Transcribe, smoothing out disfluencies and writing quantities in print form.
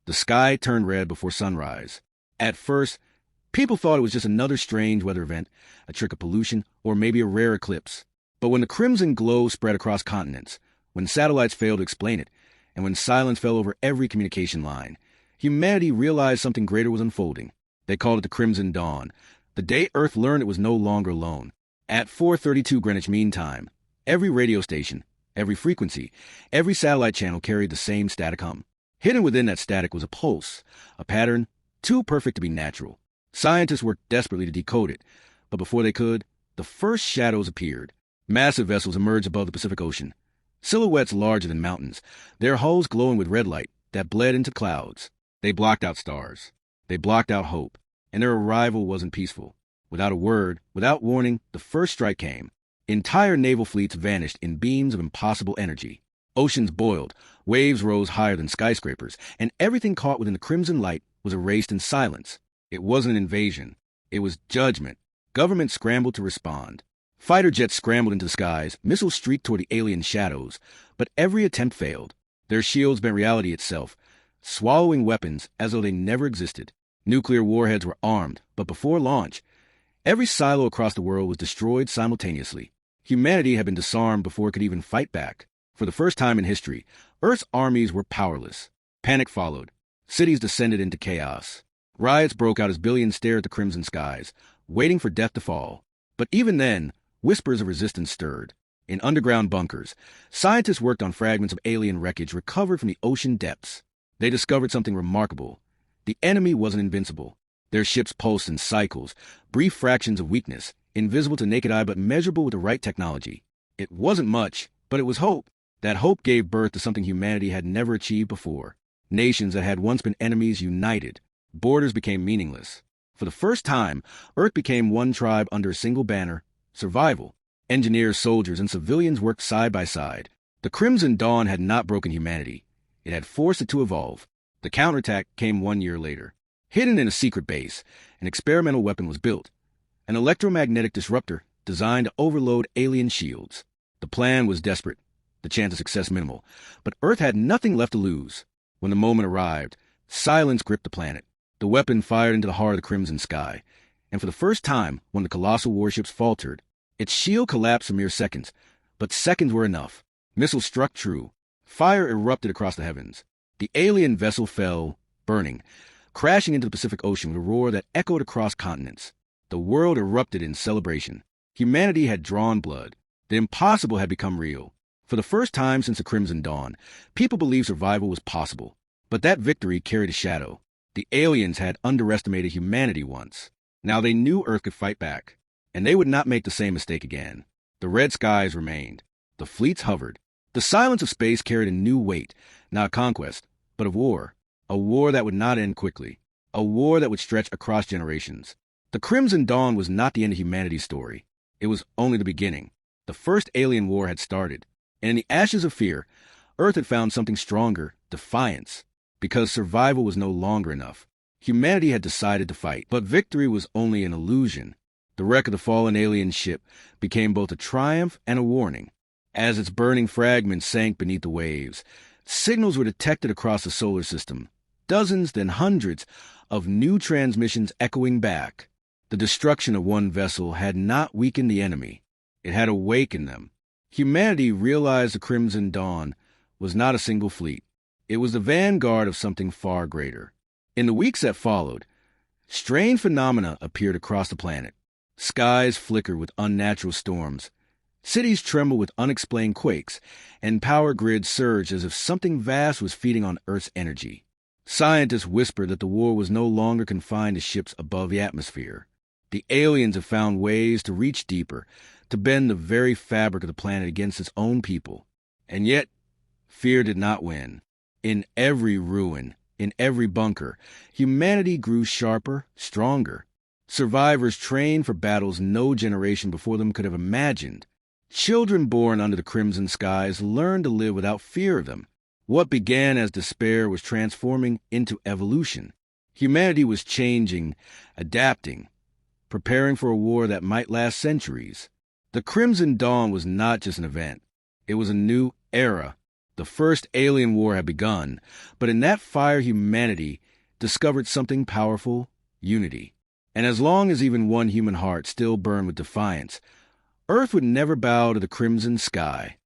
The sky turned red before sunrise. At first, people thought it was just another strange weather event, a trick of pollution, or maybe a rare eclipse. But when the crimson glow spread across continents, when satellites failed to explain it, and when silence fell over every communication line, humanity realized something greater was unfolding. They called it the Crimson Dawn, the day Earth learned it was no longer alone. At 4:32 Greenwich Mean Time, every radio station, every frequency, every satellite channel carried the same static hum. Hidden within that static was a pulse, a pattern too perfect to be natural. Scientists worked desperately to decode it, but before they could, the first shadows appeared. Massive vessels emerged above the Pacific Ocean, silhouettes larger than mountains, their hulls glowing with red light that bled into clouds. They blocked out stars. They blocked out hope, and their arrival wasn't peaceful. Without a word, without warning, the first strike came. Entire naval fleets vanished in beams of impossible energy. Oceans boiled, waves rose higher than skyscrapers, and everything caught within the crimson light was erased in silence. It wasn't an invasion. It was judgment. Governments scrambled to respond. Fighter jets scrambled into the skies, missiles streaked toward the alien shadows, but every attempt failed. Their shields bent reality itself, swallowing weapons as though they never existed. Nuclear warheads were armed, but before launch, every silo across the world was destroyed simultaneously. Humanity had been disarmed before it could even fight back. For the first time in history, Earth's armies were powerless. Panic followed. Cities descended into chaos. Riots broke out as billions stared at the crimson skies, waiting for death to fall. But even then, whispers of resistance stirred. In underground bunkers, scientists worked on fragments of alien wreckage recovered from the ocean depths. They discovered something remarkable. The enemy wasn't invincible. Their ships pulsed in cycles, brief fractions of weakness, invisible to naked eye but measurable with the right technology. It wasn't much, but it was hope. That hope gave birth to something humanity had never achieved before. Nations that had once been enemies united. Borders became meaningless. For the first time, Earth became one tribe under a single banner: survival. Engineers, soldiers, and civilians worked side by side. The Crimson Dawn had not broken humanity. It had forced it to evolve. The counterattack came 1 year later. Hidden in a secret base, an experimental weapon was built. An electromagnetic disruptor designed to overload alien shields. The plan was desperate, the chance of success minimal, but Earth had nothing left to lose. When the moment arrived, silence gripped the planet. The weapon fired into the heart of the crimson sky, and for the first time, one of the colossal warships faltered. Its shield collapsed for mere seconds, but seconds were enough. Missiles struck true. Fire erupted across the heavens. The alien vessel fell, burning, crashing into the Pacific Ocean with a roar that echoed across continents. The world erupted in celebration. Humanity had drawn blood. The impossible had become real. For the first time since the Crimson Dawn, people believed survival was possible. But that victory carried a shadow. The aliens had underestimated humanity once. Now they knew Earth could fight back, and they would not make the same mistake again. The red skies remained. The fleets hovered. The silence of space carried a new weight, not of conquest, but of war. A war that would not end quickly. A war that would stretch across generations. The Crimson Dawn was not the end of humanity's story. It was only the beginning. The first alien war had started, and in the ashes of fear, Earth had found something stronger: defiance. Because survival was no longer enough. Humanity had decided to fight, but victory was only an illusion. The wreck of the fallen alien ship became both a triumph and a warning. As its burning fragments sank beneath the waves, signals were detected across the solar system, dozens, then hundreds, of new transmissions echoing back. The destruction of one vessel had not weakened the enemy. It had awakened them. Humanity realized the Crimson Dawn was not a single fleet. It was the vanguard of something far greater. In the weeks that followed, strange phenomena appeared across the planet. Skies flickered with unnatural storms. Cities trembled with unexplained quakes, and power grids surged as if something vast was feeding on Earth's energy. Scientists whispered that the war was no longer confined to ships above the atmosphere. The aliens had found ways to reach deeper, to bend the very fabric of the planet against its own people. And yet, fear did not win. In every ruin, in every bunker, humanity grew sharper, stronger. Survivors trained for battles no generation before them could have imagined. Children born under the crimson skies learned to live without fear of them. What began as despair was transforming into evolution. Humanity was changing, adapting, preparing for a war that might last centuries. The Crimson Dawn was not just an event. It was a new era, The first alien war had begun, but in that fire humanity discovered something powerful: unity. And as long as even one human heart still burned with defiance, Earth would never bow to the crimson sky.